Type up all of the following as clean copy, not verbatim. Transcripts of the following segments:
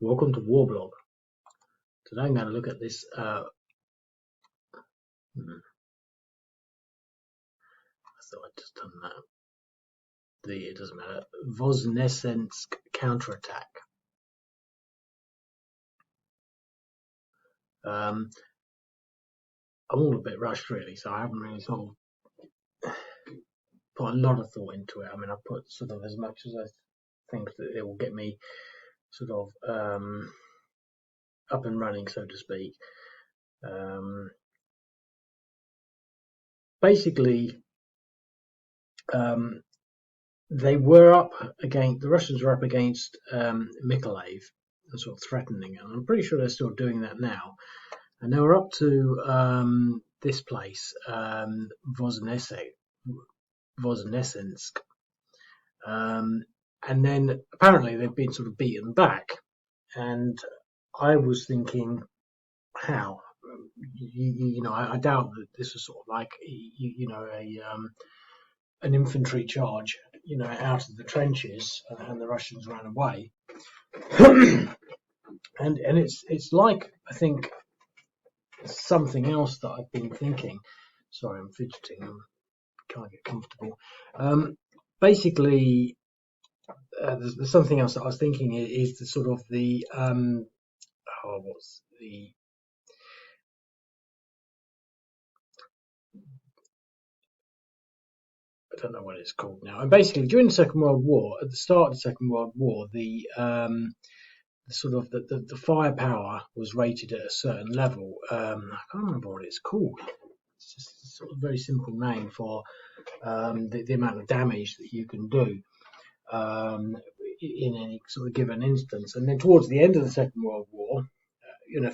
Welcome to Warblog. Today I'm going to look at this. I thought I'd just done that. It doesn't matter. Voznesensk counterattack. I'm all a bit rushed really, so I haven't really sort of put a lot of thought into it. I mean, I put sort of as much as I think that it will get me sort of up and running, so to speak. Basically, they were up against, the Russians were up against Mykolaiv and sort of threatening it. And I'm pretty sure they're still doing that now. And they were up to this place, Voznesensk. And then apparently they've been sort of beaten back. And I was thinking, how? I doubt that this was sort of like, an infantry charge, out of the trenches, and the Russians ran away. and it's like, I think, something else that I've been thinking. Sorry, I'm fidgeting. I can't get comfortable. Basically, there's something else that I was thinking is the sort of the what's the I don't know what it's called now. And basically, during the Second World War, at the start of the Second World War, the sort of the firepower was rated at a certain level. I can't remember what it's called. It's just a sort of very simple name for the amount of damage that you can do in any sort of given instance. And then towards the end of the Second World War,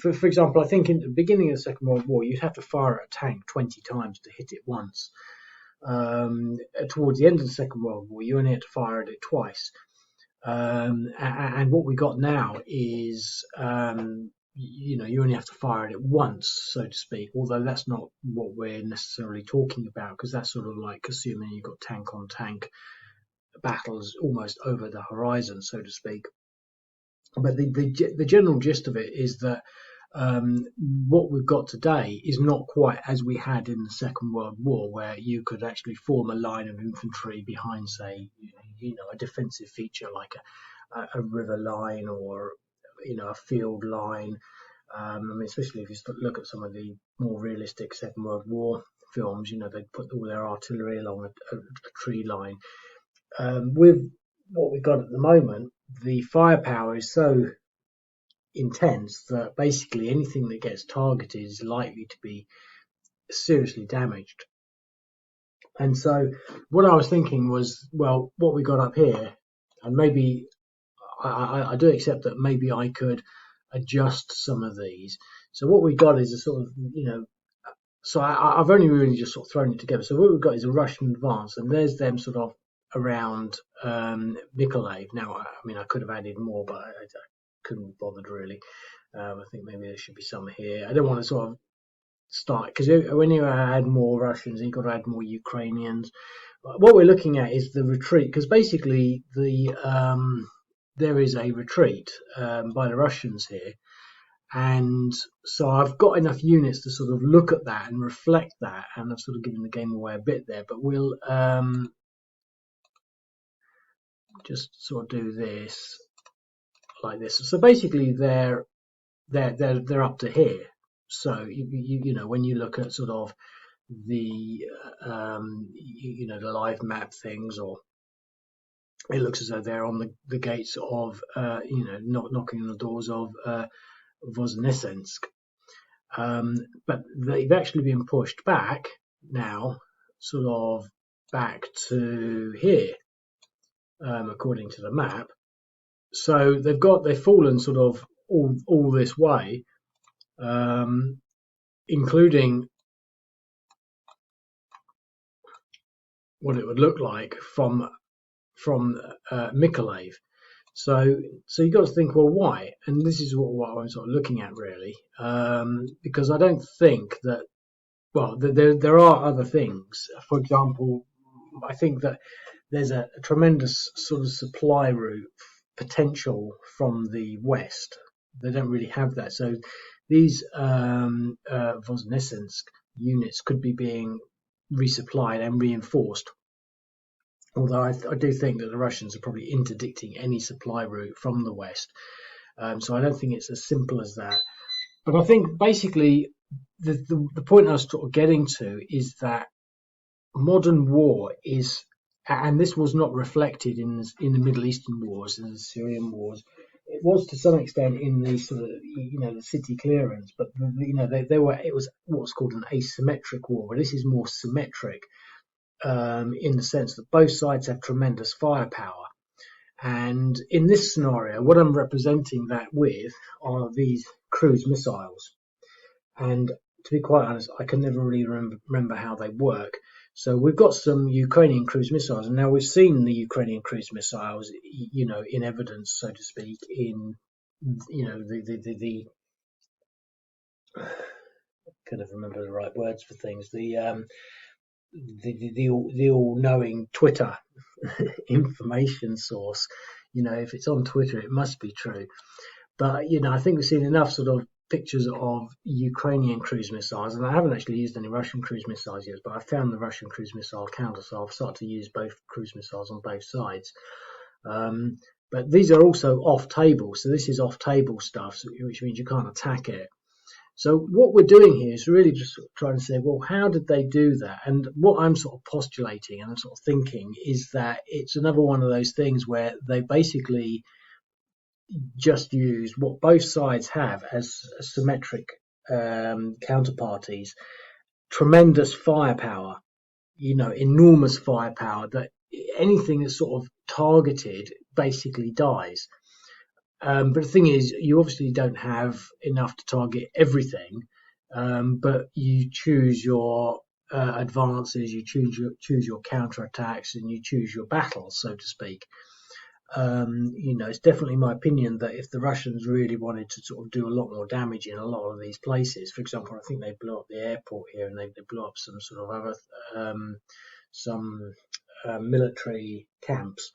for example, I think in the beginning of the Second World War, you'd have to fire at a tank 20 times to hit it once. Towards the end of the Second World War, you only had to fire at it twice. And what we got now is, you only have to fire at it once, so to speak, although that's not what we're necessarily talking about, because that's sort of like assuming you've got tank on tank battles almost over the horizon, so to speak. But the general gist of it is that what we've got today is not quite as we had in the Second World War, where you could actually form a line of infantry behind, say, a defensive feature like a river line or a field line. I mean, especially if you look at some of the more realistic Second World War films, they'd put all their artillery along a tree line. With what we've got at the moment, the firepower is so intense that basically anything that gets targeted is likely to be seriously damaged. And so what I was thinking was, well, what we got up here, and maybe I do accept that maybe I could adjust some of these. So what we got is a sort of, so I've only really just sort of thrown it together. So what we've got is a Russian advance, and there's them sort of around Mykolaiv. Now, I mean, I could have added more, but I couldn't be bothered really. I think maybe there should be some here. I don't want to sort of start, because when you add more Russians, you've got to add more Ukrainians. What we're looking at is the retreat, because basically there is a retreat by the Russians here. And so I've got enough units to sort of look at that and reflect that, and I've sort of given the game away a bit there, but we'll just sort of do this like this. So basically they're up to here. So when you look at sort of the the live map things, or it looks as though they're on the gates of knocking on the doors of Voznesensk. But they've actually been pushed back now, sort of back to here, according to the map. So they've fallen sort of all this way, including what it would look like from Mykolaiv. So you've got to think, well, why? And this is what I'm sort of looking at really, because I don't think that, well, there are other things. For example, I think that there's a tremendous sort of supply route potential from the west. They don't really have that. So these Voznesensk units could be being resupplied and reinforced. Although I do think that the Russians are probably interdicting any supply route from the west. So I don't think it's as simple as that. But I think basically the point I was sort of getting to is that modern war is, and this was not reflected in the Middle Eastern wars and the Syrian wars. It was to some extent in the sort of the city clearance, but they were, it was what's called an asymmetric war. But this is more symmetric in the sense that both sides have tremendous firepower. And in this scenario, what I'm representing that with are these cruise missiles. And to be quite honest, I can never really remember how they work. So we've got some Ukrainian cruise missiles, and now we've seen the Ukrainian cruise missiles, in evidence, so to speak, in, the I can't remember the right words for things, the all-knowing Twitter information source. If it's on Twitter, it must be true. But I think we've seen enough sort of pictures of Ukrainian cruise missiles, and I haven't actually used any Russian cruise missiles yet, but I found the Russian cruise missile counter, so I've started to use both cruise missiles on both sides. But these are also off table, so this is off table stuff, which means you can't attack it. So what we're doing here is really just sort of trying to say, well, how did they do that? And what I'm sort of postulating and I'm sort of thinking is that it's another one of those things where they basically just use what both sides have as symmetric counterparties, tremendous firepower, enormous firepower, that anything that's sort of targeted basically dies. But the thing is, you obviously don't have enough to target everything, but you choose your advances, you choose your counterattacks, and you choose your battles, so to speak. It's definitely my opinion that if the Russians really wanted to sort of do a lot more damage in a lot of these places, for example, I think they blew up the airport here and they blew up some sort of other military camps,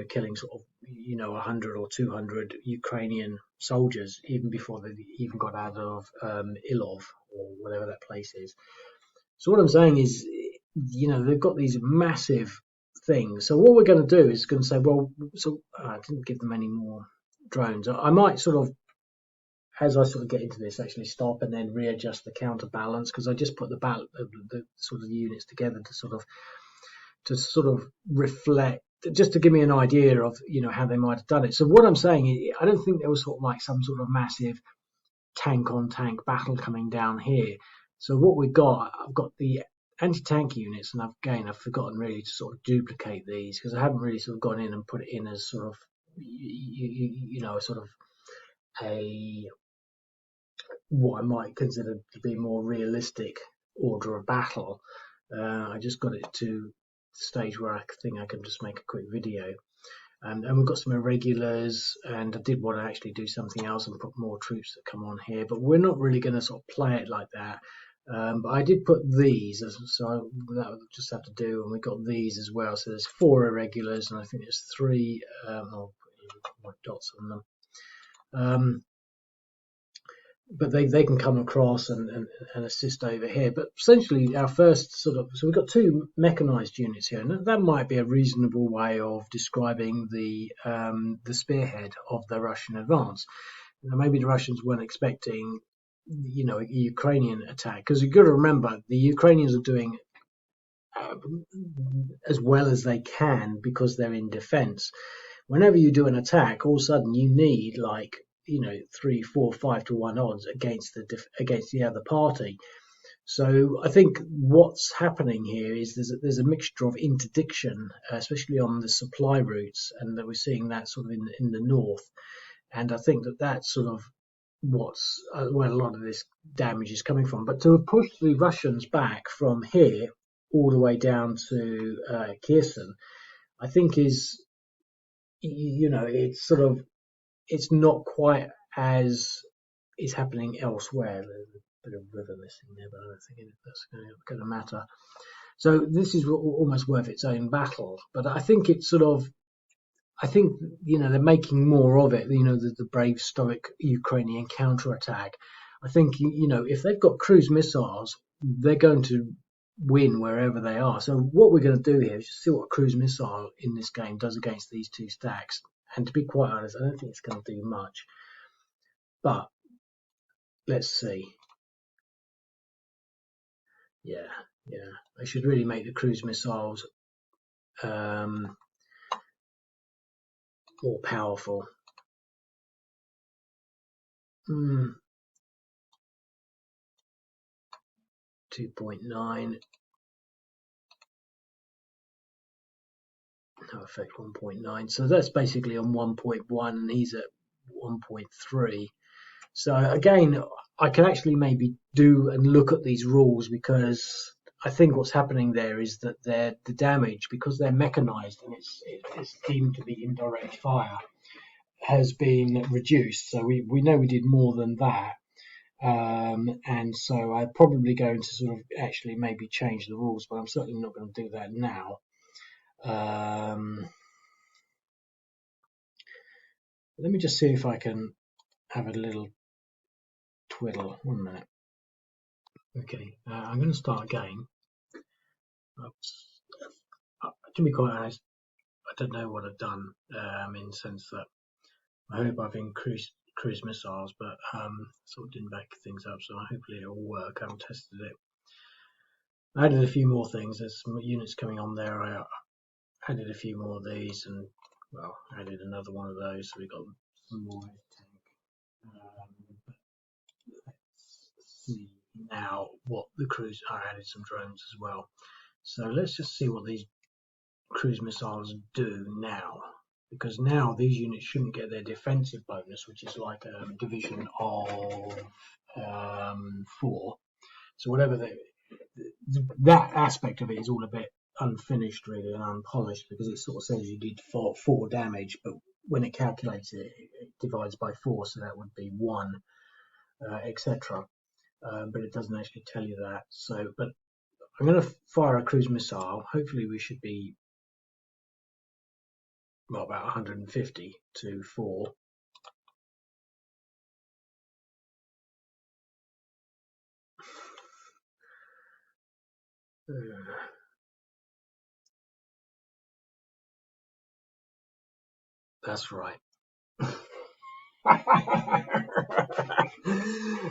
killing sort of 100 or 200 Ukrainian soldiers even before they even got out of Ilov or whatever that place is. So what I'm saying is, they've got these massive things. So what we're going to do is going to say, well, so I didn't give them any more drones. I might sort of, as I sort of get into this, actually stop and then readjust the counterbalance, because I just put the sort of units together to sort of reflect, just to give me an idea of how they might have done it. So what I'm saying is, I don't think there was sort of like some sort of massive tank on tank battle coming down here. So what we've got, I've got the anti-tank units, and I've forgotten really to sort of duplicate these, because I haven't really sort of gone in and put it in as sort of sort of a what I might consider to be more realistic order of battle. I just got it to the stage where I think I can just make a quick video. And we've got some irregulars, and I did want to actually do something else and put more troops that come on here, but we're not really going to sort of play it like that. But I did put these, so that would just have to do, and we got these as well. So there's 4 irregulars, and I think there's 3 white dots on them. But they can come across and assist over here. But essentially, our first so we've got 2 mechanized units here, and that might be a reasonable way of describing the spearhead of the Russian advance. Now, maybe the Russians weren't expecting a Ukrainian attack, because you've got to remember the Ukrainians are doing as well as they can because they're in defense. Whenever you do an attack, all of a sudden you need 3, 4, 5 to 1 odds against the other party. So I think what's happening here is there's a mixture of interdiction, especially on the supply routes, and that we're seeing that sort of in the north. And I think that's sort of what's where a lot of this damage is coming from. But to push the Russians back from here all the way down to Kherson, I think is it's sort of, it's not quite as is happening elsewhere. There's a bit of river missing there, but I don't think that's going to matter. So this is almost worth its own battle. But I think it's sort of, I think they're making more of it. The brave stoic Ukrainian counterattack. I think if they've got cruise missiles, they're going to win wherever they are. So what we're going to do here is just see what a cruise missile in this game does against these two stacks. And to be quite honest, I don't think it's going to do much. But let's see. Yeah. They should really make the cruise missiles more powerful. 2.9. No effect 1.9. So that's basically on 1.1 and he's at 1.3. So again, I can actually maybe do and look at these rules, because I think what's happening there is that the damage, because they're mechanized and it's deemed to be indirect fire, has been reduced. So we know we did more than that. And so I'm probably going to sort of actually maybe change the rules, but I'm certainly not going to do that now. Let me just see if I can have a little twiddle. 1 minute. Okay, I'm going to start again. To be quite honest, I don't know what I've done, in the sense that I hope I've increased cruise missiles, but sort of didn't back things up, so hopefully it'll work. I haven't tested it. I added a few more things. There's some units coming on there. I added a few more of these, and well, added another one of those, so we got some more tank. Let's see now what the cruise. I added some drones as well. So let's just see what these cruise missiles do now, because now these units shouldn't get their defensive bonus, which is like a division of 4. So whatever that aspect of it is all a bit unfinished really and unpolished, because it sort of says you did 4 damage, but when it calculates it, it divides by 4, so that would be 1, etc. But it doesn't actually tell you that. So, but I'm going to fire a cruise missile. Hopefully we should be about 150 to 4. That's right.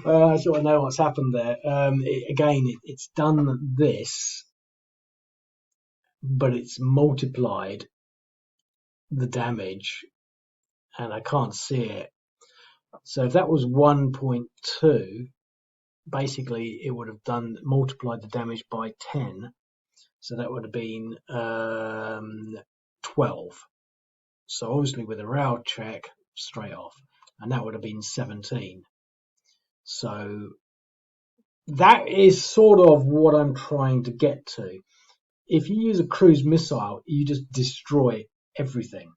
I sort of know what's happened there. It's done this, but it's multiplied the damage, and I can't see it. So if that was 1.2, basically it would have multiplied the damage by 10. So that would have been 12. So obviously with a rail check straight off, and that would have been 17. So that is sort of what I'm trying to get to. If you use a cruise missile, you just destroy everything.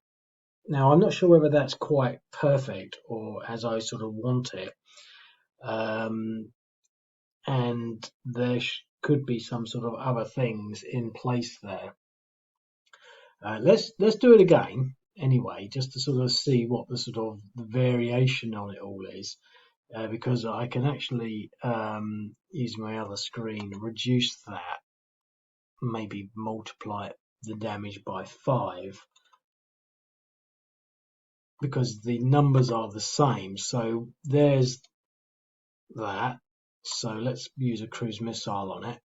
Now, I'm not sure whether that's quite perfect or as I sort of want it. And there could be some sort of other things in place there. Let's do it again anyway, just to sort of see what the sort of the variation on it all is, because I can actually use my other screen, reduce that, maybe multiply the damage by 5, because the numbers are the same. So there's that. So let's use a cruise missile on it.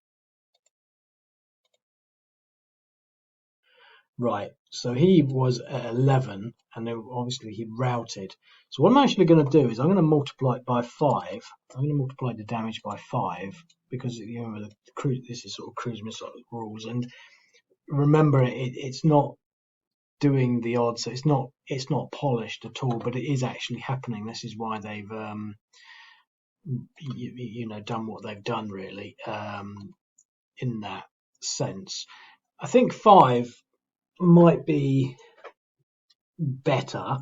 Right, so he was at 11, and then obviously he routed. So what I'm actually going to do is I'm going to multiply it by 5. I'm going to multiply the damage by 5, because this is sort of cruise missile rules. And remember, it's not doing the odds, so it's not polished at all, but it is actually happening. This is why they've done what they've done, really, in that sense. I think 5 might be better.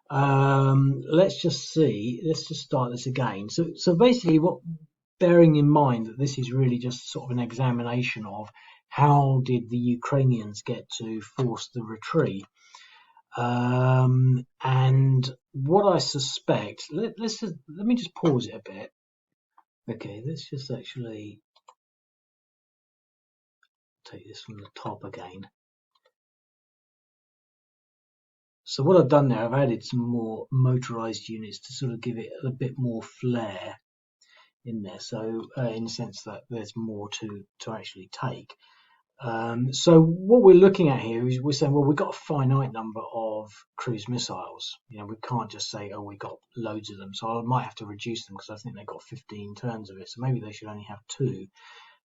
Let's just see. Let's just start this again. So basically, bearing in mind that this is really just sort of an examination of how did the Ukrainians get to force the retreat. And what I suspect, let me just pause it a bit. Okay, let's just actually take this from the top again. So what I've done there, I've added some more motorized units to sort of give it a bit more flair in there. So in the sense that there's more to actually take. So what we're looking at here is we're saying, well, we've got a finite number of cruise missiles. You know, we can't just say, oh, we've got loads of them. So I might have to reduce them because I think they've got 15 turns of it. So maybe they should only have 2.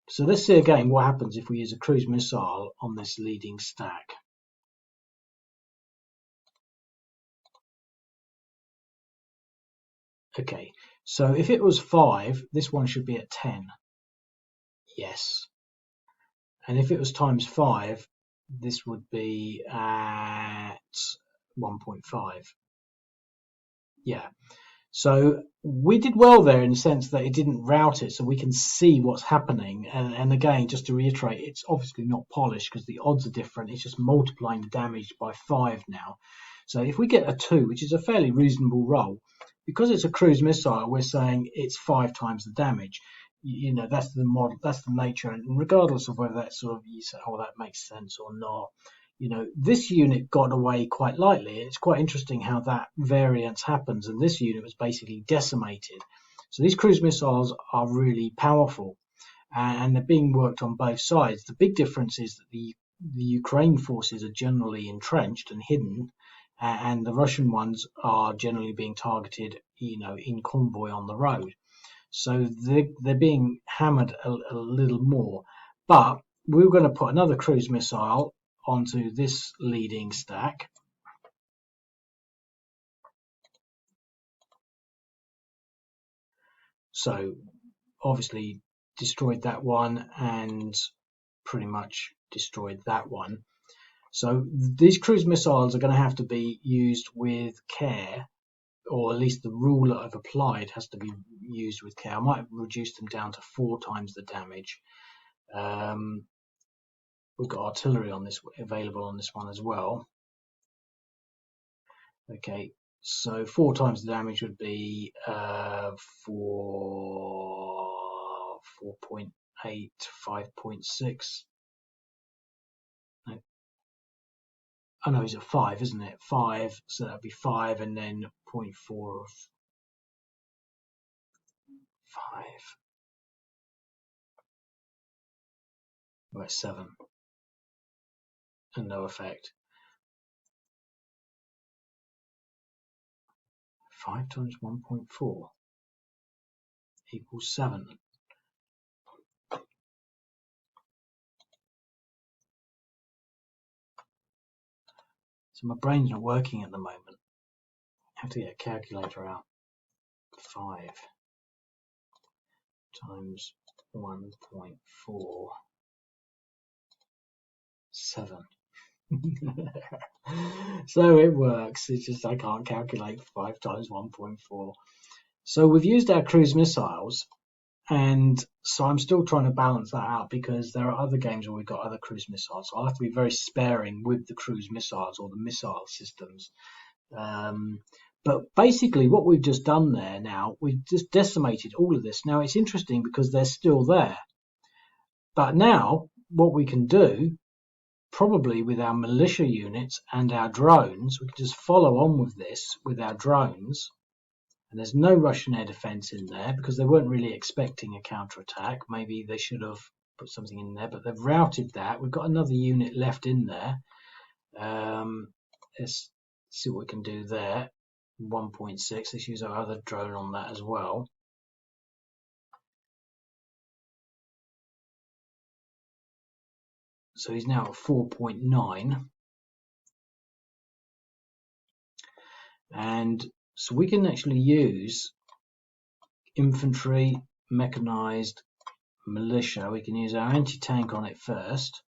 So let's see again what happens if we use a cruise missile on this leading stack. Okay, so if it was 5, this one should be at 10. Yes. And if it was times 5, this would be at 1.5. Yeah. So we did well there in the sense that it didn't route it, so we can see what's happening. And again, just to reiterate, it's obviously not polished because the odds are different. It's just multiplying the damage by 5 now. So if we get a 2, which is a fairly reasonable roll, because it's a cruise missile, we're saying it's 5 times the damage. You know, that's the model, that's the nature, and regardless of whether that's sort of, you say, oh, that makes sense or not, you know, this unit got away quite lightly. It's quite interesting how that variance happens, and this unit was basically decimated. So these cruise missiles are really powerful, and they're being worked on both sides. The big difference is that the Ukraine forces are generally entrenched and hidden, and the Russian ones are generally being targeted, you know, in convoy on the road. So they're being hammered a little more. But we're going to put another cruise missile onto this leading stack. So obviously destroyed that one and pretty much destroyed that one. So these cruise missiles are going to have to be used with care, or at least the rule that I've applied has to be used with care. I might reduce them down to 4 times the damage. We've got artillery on this available on this one as well. Okay, so 4 times the damage would be 4.8, 5.6. Oh no, is it 5, isn't it? 5, so that'd be 5 and then 0.4 of 5. We're at 7 and no effect. 5 times 1.4 equals 7. So my brain's not working at the moment. I have to get a calculator out. 5 times 1.4, 7. So it works. It's just I can't calculate 5 times 1.4. So we've used our cruise missiles, and so I'm still trying to balance that out because there are other games where we've got other cruise missiles. So I'll have to be very sparing with the cruise missiles or the missile systems. But basically what we've just done there now, we've just decimated all of this. Now it's interesting because they're still there. But now what we can do, probably with our militia units and our drones, we can just follow on with this with our drones. And there's no Russian air defense in there because they weren't really expecting a counterattack. Maybe they should have put something in there, but they've routed that. We've got another unit left in there. Let's see what we can do there. 1.6. Let's use our other drone on that as well. So he's now at 4.9. And so we can actually use infantry, mechanized, militia. We can use our anti-tank on it first.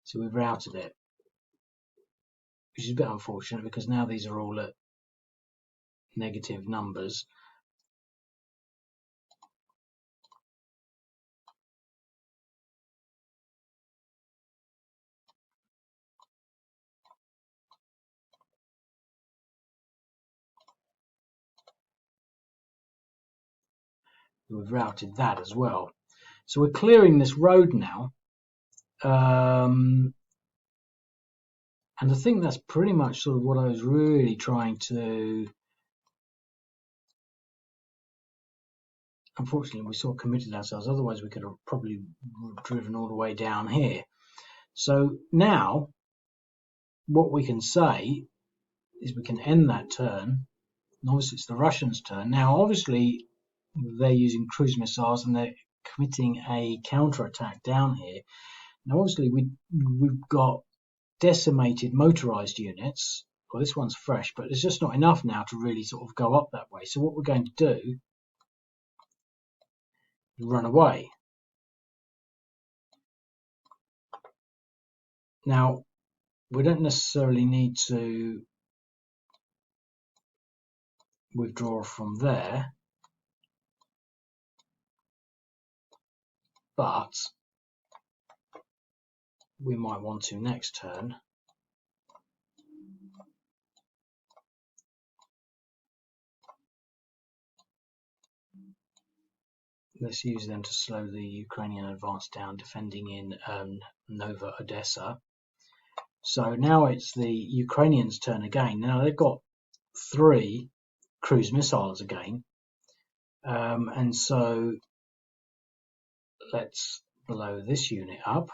So we've routed it, which is a bit unfortunate because now these are all at negative numbers. We've routed that as well. So we're clearing this road now. And I think that's pretty much sort of what I was really trying to. Unfortunately, we sort of committed ourselves. Otherwise, we could have probably driven all the way down here. So now, what we can say is we can end that turn. And obviously, it's the Russians' turn. Now, obviously, they're using cruise missiles and they're committing a counterattack down here. Now, obviously, we've got decimated motorized units. Well, this one's fresh, but it's just not enough now to really sort of go up that way. So what we're going to do is run away. Now, we don't necessarily need to withdraw from there, but we might want to next turn. Let's use them to slow the Ukrainian advance down, defending in Nova Odessa. So now it's the Ukrainians' turn again. Now they've got 3 cruise missiles again. And so let's blow this unit up.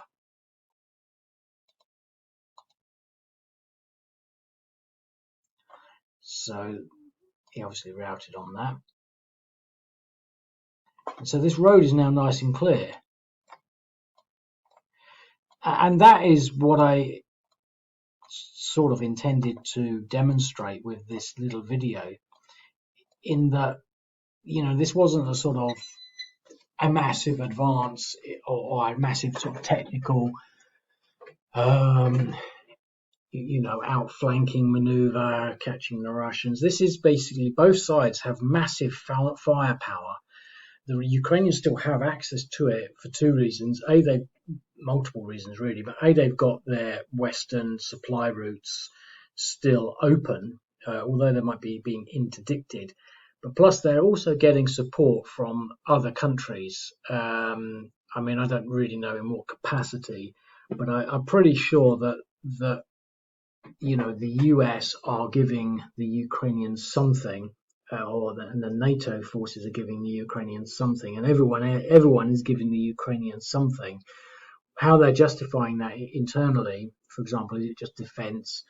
So he obviously routed on that. And so this road is now nice and clear. And that is what I sort of intended to demonstrate with this little video, in that, you know, this wasn't a sort of a massive advance or a massive sort of technical outflanking maneuver, catching the Russians. This is basically, both sides have massive firepower. The Ukrainians still have access to it for 2 reasons. Multiple reasons really, but they've got their western supply routes still open, although they might be being interdicted. But plus, they're also getting support from other countries. I mean, I don't really know in what capacity, but I'm pretty sure that the US are giving the Ukrainians something, and the NATO forces are giving the Ukrainians something, and everyone is giving the Ukrainians something. How they're justifying that internally, for example, is it just defence?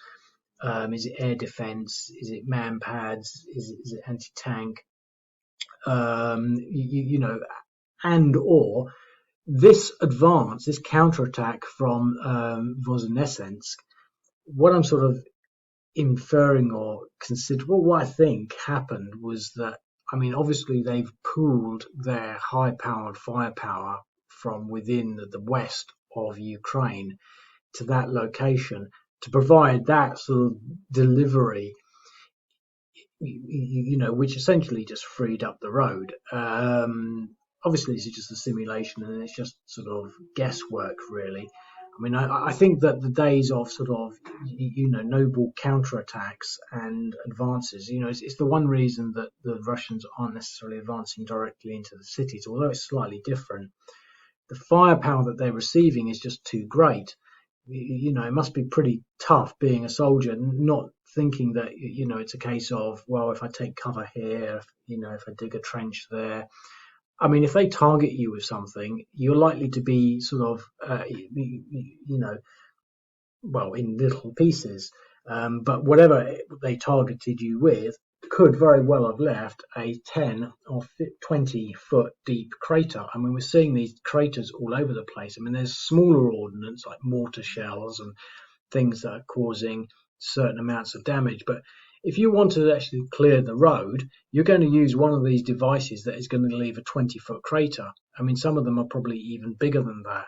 Is it air defence? Is it man pads? Is it anti-tank? And or this advance, this counterattack from Voznesensk. What I'm sort of inferring or what I think happened was that, I mean, obviously they've pooled their high-powered firepower from within the west of Ukraine to that location to provide that sort of delivery, which essentially just freed up the road. Obviously, this is just a simulation and it's just sort of guesswork, really. I mean, I think that the days of sort of, noble counterattacks and advances, it's the one reason that the Russians aren't necessarily advancing directly into the cities, although it's slightly different. The firepower that they're receiving is just too great. It must be pretty tough being a soldier, not thinking that, it's a case of, well, if I take cover here, if I dig a trench there. I mean, if they target you with something, you're likely to be sort of, well, in little pieces. But whatever they targeted you with could very well have left a 10 or 20 foot deep crater. I mean, we're seeing these craters all over the place. I mean, there's smaller ordnance like mortar shells and things that are causing certain amounts of damage. But if you want to actually clear the road, you're going to use one of these devices that is going to leave a 20-foot crater. I mean, some of them are probably even bigger than that.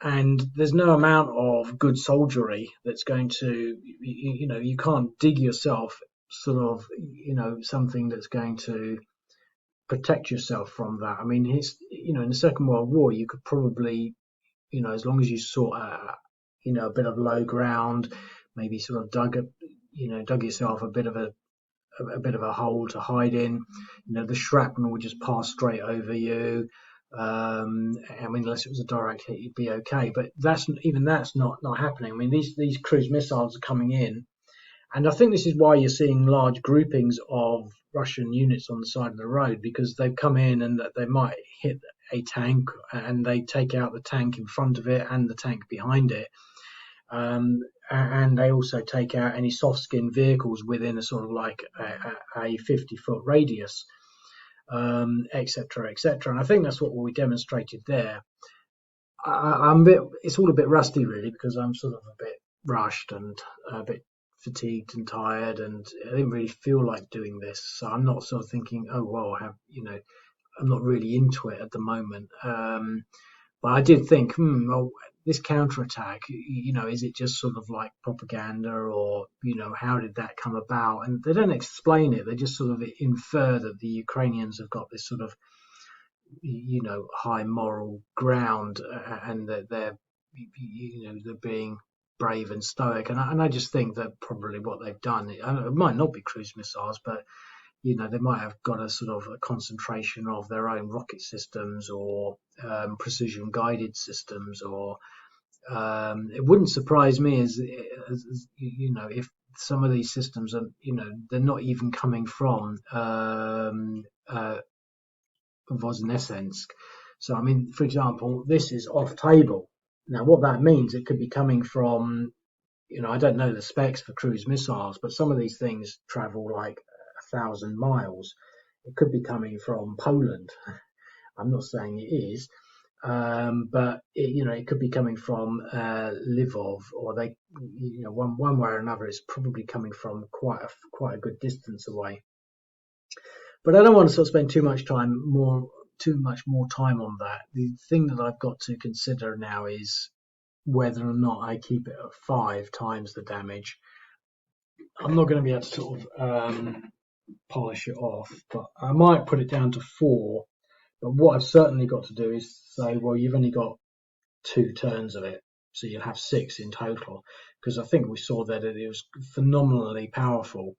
And there's no amount of good soldiery that's going to, you can't dig yourself sort of, something that's going to protect yourself from that. I mean, in the Second World War, you could probably, as long as you sought a bit of low ground, maybe sort of dug yourself a bit of a a bit of a hole to hide in. The shrapnel would just pass straight over you. I mean, unless it was a direct hit, you'd be okay. But that's not happening. I mean, these cruise missiles are coming in, and I think this is why you're seeing large groupings of Russian units on the side of the road, because they've come in and that they might hit a tank and they take out the tank in front of it and the tank behind it. And they also take out any soft skin vehicles within a sort of like a 50-foot radius, etc., etc. And I think that's what we demonstrated there. It's all a bit rusty really, because I'm sort of a bit rushed and a bit fatigued and tired, and I didn't really feel like doing this. So I'm not sort of thinking, oh well, I'm not really into it at the moment. But I did think, well, this counterattack, is it just sort of like propaganda, or, how did that come about? And they don't explain it. They just sort of infer that the Ukrainians have got this sort of, high moral ground, and that they're being brave and stoic. And I just think that probably what they've done, it might not be cruise missiles, but they might have got a sort of a concentration of their own rocket systems, or precision guided systems, or it wouldn't surprise me as if some of these systems are, they're not even coming from Voznesensk. So, I mean, for example, this is off table. Now, what that means, it could be coming from, I don't know the specs for cruise missiles, but some of these things travel like 1,000 miles. It could be coming from Poland. I'm not saying it is, but it could be coming from Lvov, or they, one way or another, it's probably coming from quite a good distance away. But I don't want to sort of spend too much more time on that. The thing that I've got to consider now is whether or not I keep it at 5 times the damage. I'm not going to be able to sort of polish it off, but I might put it down to 4. But what I've certainly got to do is say, well, you've only got 2 turns of it, so you'll have 6 in total, because I think we saw that it was phenomenally powerful.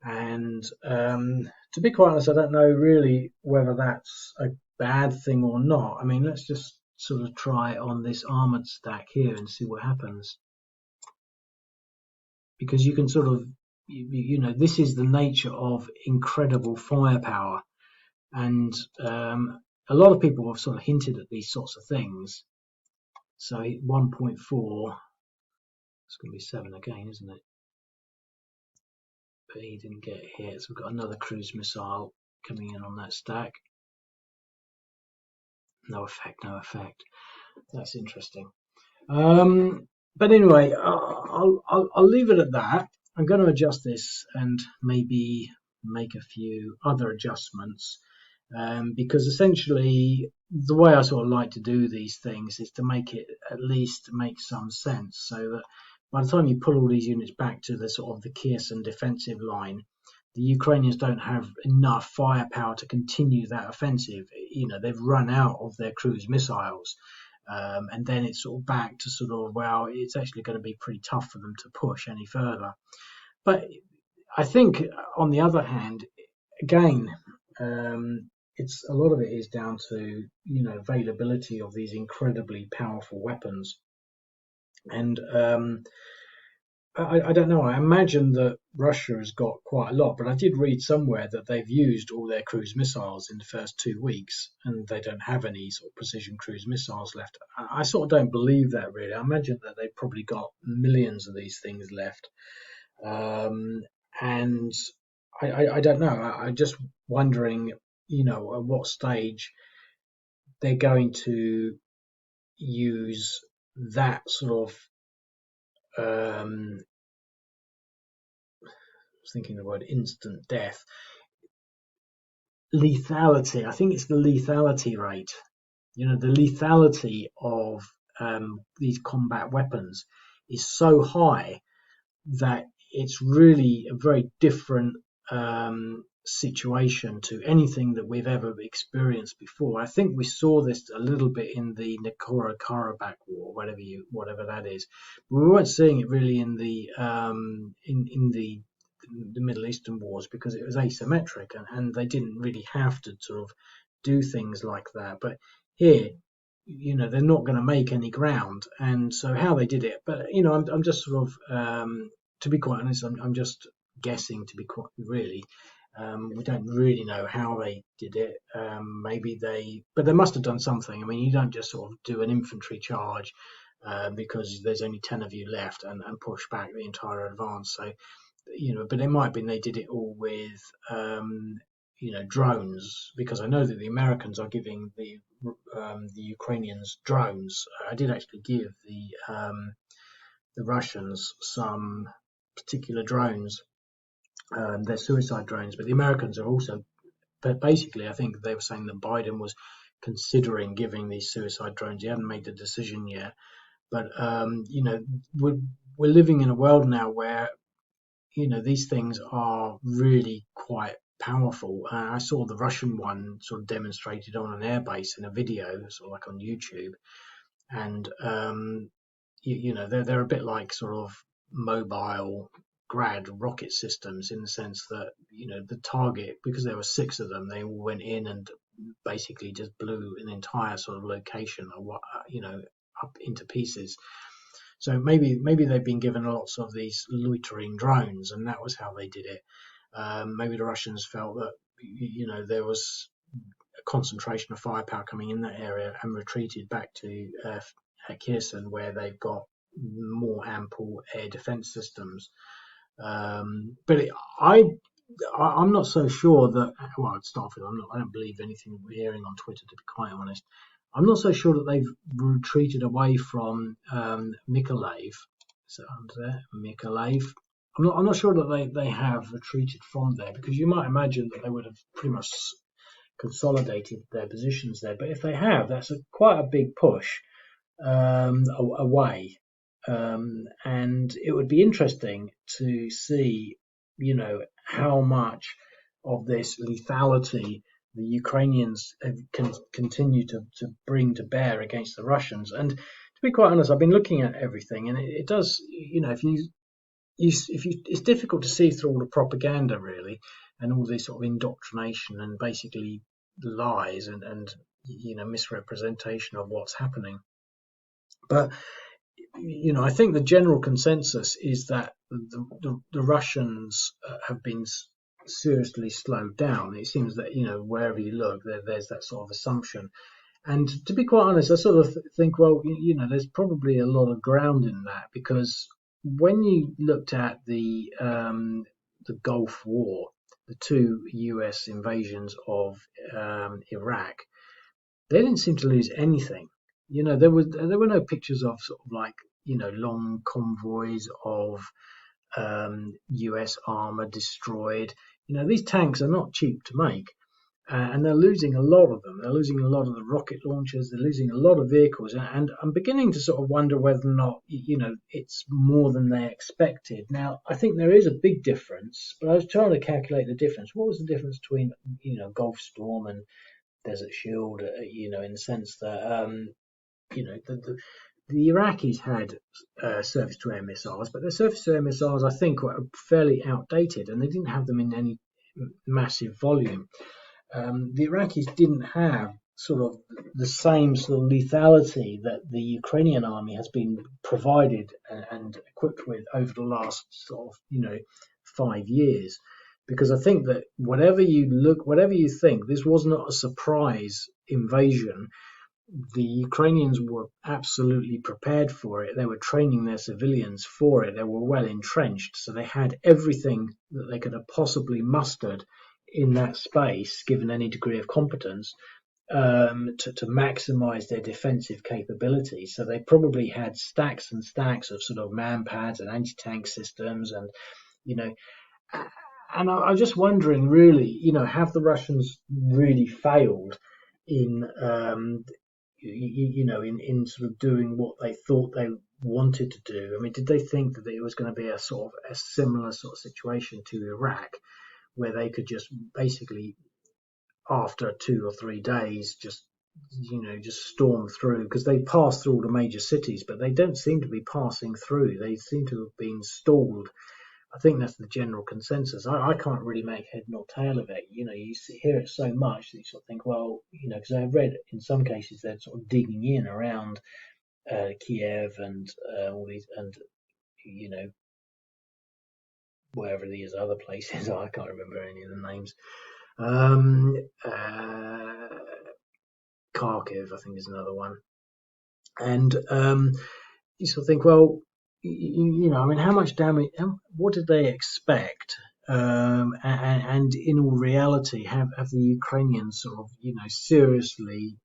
And to be quite honest, I don't know really whether that's a bad thing or not. I mean, let's just sort of try on this armored stack here and see what happens. Because you can sort of, this is the nature of incredible firepower. And a lot of people have sort of hinted at these sorts of things. So 1.4, it's going to be 7 again, isn't it? But he didn't get hit, so we've got another cruise missile coming in on that stack. No effect. That's interesting. But anyway, I'll leave it at that. I'm going to adjust this and maybe make a few other adjustments, because essentially the way I sort of like to do these things is to make it at least make some sense, so that by the time you pull all these units back to the sort of the Kherson defensive line, the Ukrainians don't have enough firepower to continue that offensive. They've run out of their cruise missiles. And then it's sort of back to sort of, well, it's actually going to be pretty tough for them to push any further. But I think, on the other hand, again, it's a lot of it is down to availability of these incredibly powerful weapons. And I don't know. I imagine that Russia has got quite a lot, but I did read somewhere that they've used all their cruise missiles in the first 2 weeks, and they don't have any sort of precision cruise missiles left. I sort of don't believe that, really. I imagine that they've probably got millions of these things left. And I don't know. I'm just wondering, at what stage they're going to use that sort of I was thinking the word instant death. Lethality. I think it's the lethality rate. The lethality of these combat weapons is so high that it's really a very different situation to anything that we've ever experienced before. I think we saw this a little bit in the Nagorno-Karabakh war, whatever that is. But we weren't seeing it really in the in the the Middle Eastern wars because it was asymmetric, and they didn't really have to sort of do things like that. But here, they're not going to make any ground, and so how they did it. But I'm just sort of, to be quite honest, I'm just guessing. To be quite really, we don't really know how they did it. But they must have done something. I mean, you don't just sort of do an infantry charge because there's only 10 of you left and push back the entire advance. So, but it might have been they did it all with, drones, because I know that the Americans are giving the Ukrainians drones. I did actually give the Russians some particular drones. They're suicide drones, but the Americans are also. But basically, I think they were saying that Biden was considering giving these suicide drones. He hadn't made the decision yet. But we're living in a world now where these things are really quite powerful. I saw the Russian one sort of demonstrated on an airbase in a video, sort of like on YouTube, and they're a bit like sort of mobile grad rocket systems, in the sense that the target, because there were 6 of them, they all went in and basically just blew an entire sort of location, up into pieces. So maybe they've been given lots of these loitering drones, and that was how they did it. Maybe the Russians felt that there was a concentration of firepower coming in that area and retreated back to Kherson, where they've got more ample air defense systems. But I'm not so sure that. Well, to start with, I don't believe anything we're hearing on Twitter, to be quite honest. I'm not so sure that they've retreated away from Mykolaiv. Is it under there? Mykolaiv. I'm not sure that they have retreated from there, because you might imagine that they would have pretty much consolidated their positions there. But if they have, that's quite a big push away. And it would be interesting to see, how much of this lethality the Ukrainians can continue to bring to bear against the Russians. And to be quite honest, I've been looking at everything, and it does, it's difficult to see through all the propaganda, really, and all this sort of indoctrination and basically lies and misrepresentation of what's happening. But I think the general consensus is that the Russians have been seriously slowed down. It seems that wherever you look, there's that sort of assumption. And to be quite honest, I sort of think, well, there's probably a lot of ground in that, because when you looked at the Gulf War, the 2 US invasions of Iraq, they didn't seem to lose anything. There were no pictures of sort of like long convoys of US armor destroyed. These tanks are not cheap to make, and they're losing a lot of them. They're losing a lot of the rocket launchers. They're losing a lot of vehicles, and I'm beginning to sort of wonder whether or not it's more than they expected. Now, I think there is a big difference, but I was trying to calculate the difference. What was the difference between Gulf Storm and Desert Shield? In the sense that the Iraqis had surface-to-air missiles, but their surface-to-air missiles, I think, were fairly outdated, and they didn't have them in any massive volume. The Iraqis didn't have sort of the same sort of lethality that the Ukrainian army has been provided and equipped with over the last sort of 5 years. Because I think that whatever you think, this was not a surprise invasion. The Ukrainians were absolutely prepared for it. They were training their civilians for it. They were well entrenched, so they had everything that they could have possibly mustered in that space, given any degree of competence, to maximize their defensive capabilities. So they probably had stacks and stacks of sort of man-pads and anti-tank systems, and and I'm just wondering, really, have the Russians really failed in in sort of doing what they thought they wanted to do? I mean, did they think that it was going to be a sort of a similar sort of situation to Iraq, where they could just basically, after 2 or 3 days, just storm through? Because they pass through all the major cities, but they don't seem to be passing through. They seem to have been stalled I think that's the general consensus. I can't really make head nor tail of it. You hear it so much that you sort of think, well, because I've read in some cases they're sort of digging in around Kiev and all these, and you know wherever these other places are. I can't remember any of the names. Um, uh, Kharkiv, I think, is another one. And you sort of think, well, I mean, how much damage? What did they expect? And in all reality, have the Ukrainians sort of, seriously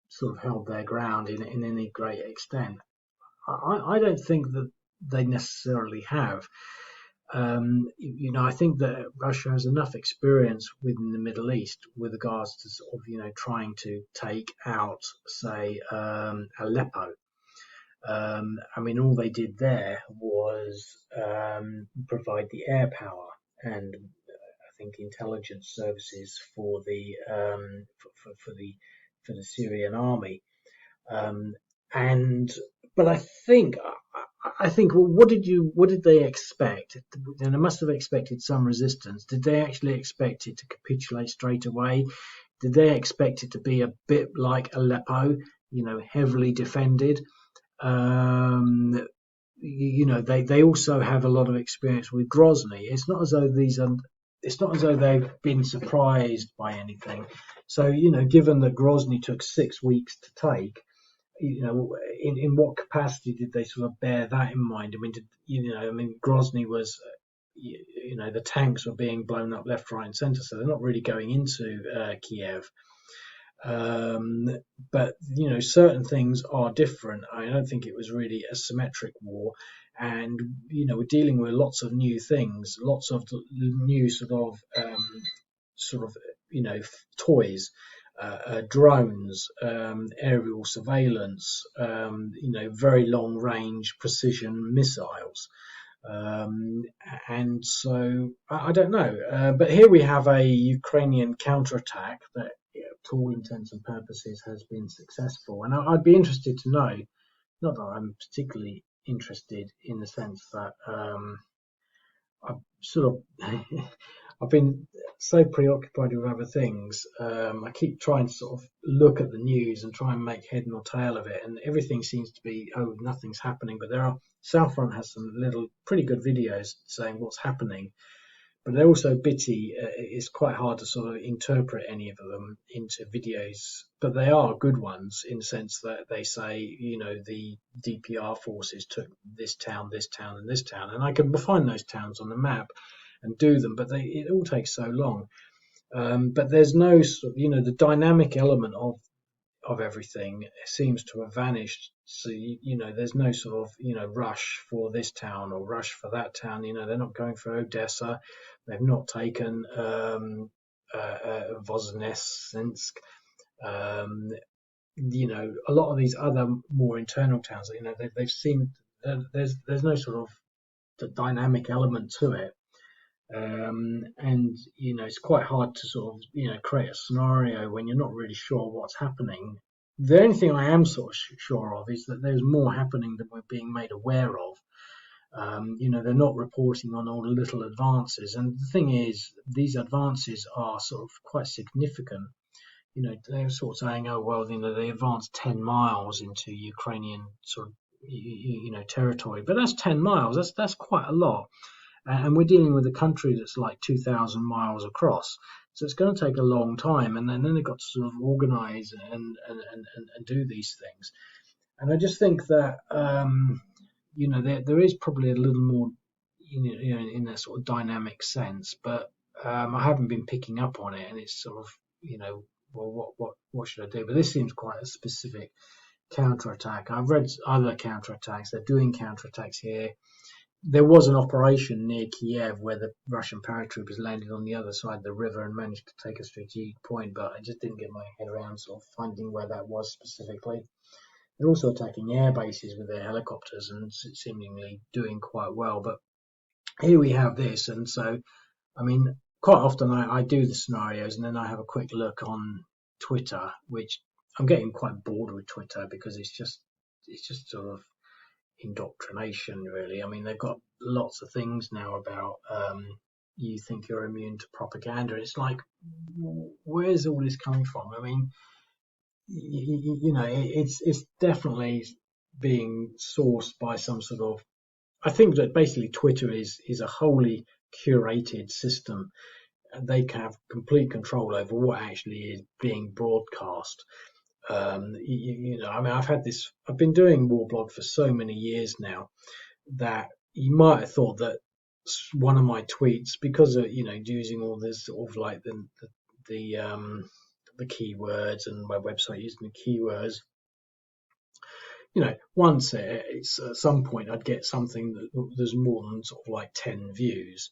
sort of held their ground in any great extent? I don't think that they necessarily have. I think that Russia has enough experience within the Middle East with regards to sort of, trying to take out, say, Aleppo. I mean, all they did there was provide the air power and I think intelligence services for the for the Syrian army. Um, and but I think well, what did they expect? And they must have expected some resistance. Did they actually expect it to capitulate straight away? Did they expect it to be a bit like Aleppo, heavily defended? Um, they also have a lot of experience with Grozny. It's not as though they've been surprised by anything. So, given that Grozny took 6 weeks to take, in what capacity did they sort of bear that in mind? I mean, Grozny was, the tanks were being blown up left, right, and centre, so they're not really going into Kiev. Um, but certain things are different. I don't think it was really a symmetric war, and we're dealing with lots of new things, lots of new sort of toys, drones, aerial surveillance, very long range precision missiles. Um, and so I don't know. But here we have a Ukrainian counterattack that, to all intents and purposes, has been successful. And I'd be interested to know, not that I'm particularly interested in the sense that I've sort of I've been so preoccupied with other things. I keep trying to sort of look at the news and try and make head nor tail of it, and everything seems to be, oh, nothing's happening. But Southfront has some little pretty good videos saying what's happening, but they're also bitty. It's quite hard to sort of interpret any of them into videos, but they are good ones in the sense that they say, the DPR forces took this town, and this town, and I can find those towns on the map and do them, but it all takes so long. But there's no sort of, the dynamic element of everything seems to have vanished. So there's no sort of rush for this town or rush for that town. They're not going for Odessa. They've not taken Voznesensk. A lot of these other more internal towns. They've seen there's no sort of dynamic element to it. And it's quite hard to sort of create a scenario when you're not really sure what's happening. The only thing I am sort of sure of is that there's more happening than we're being made aware of. They're not reporting on all the little advances, and the thing is, these advances are sort of quite significant. They're sort of saying, oh well, they advanced 10 miles into Ukrainian sort of territory, but that's 10 miles. That's quite a lot. And we're dealing with a country that's like 2,000 miles across. So it's going to take a long time. And then they've got to sort of organize and do these things. And I just think that, there is probably a little more, in a sort of dynamic sense, but I haven't been picking up on it. And it's sort of, well, what should I do? But this seems quite a specific counterattack. I've read other counterattacks. They're doing counterattacks here. There was an operation near Kiev where the Russian paratroopers landed on the other side of the river and managed to take a strategic point, but I just didn't get my head around sort of finding where that was specifically. They're also attacking air bases with their helicopters and seemingly doing quite well. But here we have this, and so, I mean, quite often I do the scenarios and then I have a quick look on Twitter, which I'm getting quite bored with Twitter because it's just sort of indoctrination, really. I mean, they've got lots of things now about you think you're immune to propaganda. It's like, where's all this coming from? I mean, it's definitely being sourced by some sort of. I think that basically Twitter is a wholly curated system. They can have complete control over what actually is being broadcast. I mean, I've been doing Warblog for so many years now that you might have thought that one of my tweets, because of using all this sort of like the the keywords and my website using the keywords, once it's at some point I'd get something that there's more than sort of like 10 views,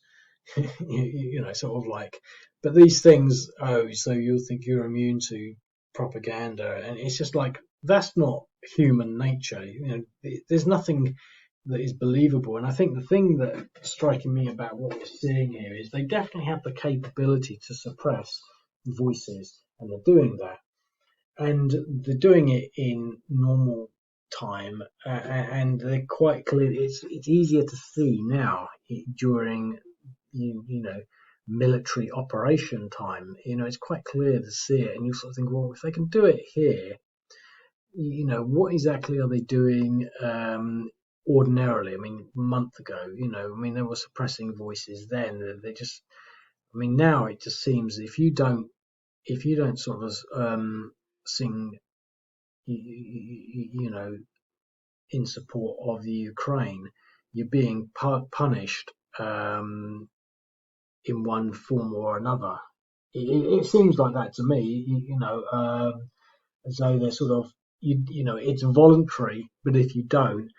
sort of like, but these things, oh, so you'll think you're immune to propaganda, and it's just like, that's not human nature. There's nothing that is believable. And I think the thing that's striking me about what we're seeing here is they definitely have the capability to suppress voices, and they're doing that. And they're doing it in normal time, and they're quite clear. It's easier to see now during military operation time. It's quite clear to see it, and you sort of think, well, if they can do it here, what exactly are they doing ordinarily? I mean, a month ago, they were suppressing voices then. They just, I mean, now it just seems if you don't sort of sing, in support of the Ukraine, you're being punished in one form or another. It seems like that to me, as though they're sort of, it's voluntary, but if you don't,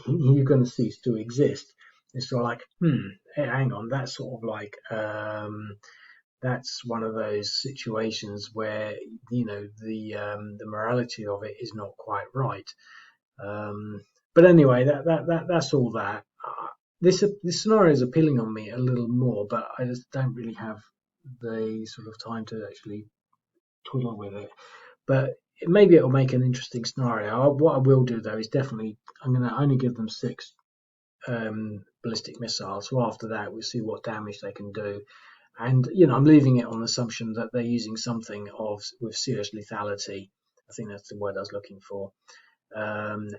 you're going to cease to exist. It's sort of like, hey, hang on, that's sort of like, that's one of those situations where the morality of it is not quite right. But anyway, that's all that. This scenario is appealing on me a little more, but I just don't really have the sort of time to actually twiddle with it. But maybe it'll make an interesting scenario. What I will do though is definitely I'm going to only give them 6 ballistic missiles. So after that, we'll see what damage they can do. And I'm leaving it on the assumption that they're using something with serious lethality. I think that's the word I was looking for. And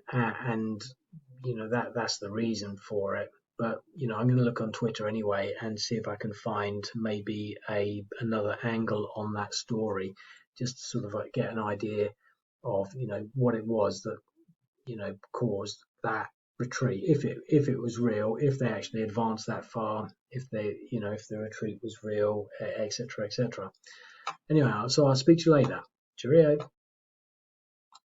that's the reason for it. But I'm going to look on Twitter anyway and see if I can find maybe another angle on that story, just to sort of like get an idea of what it was that caused that retreat, if it was real, if they actually advanced that far, if the retreat was real, etc., etc. Anyway, so I'll speak to you later. Cheerio.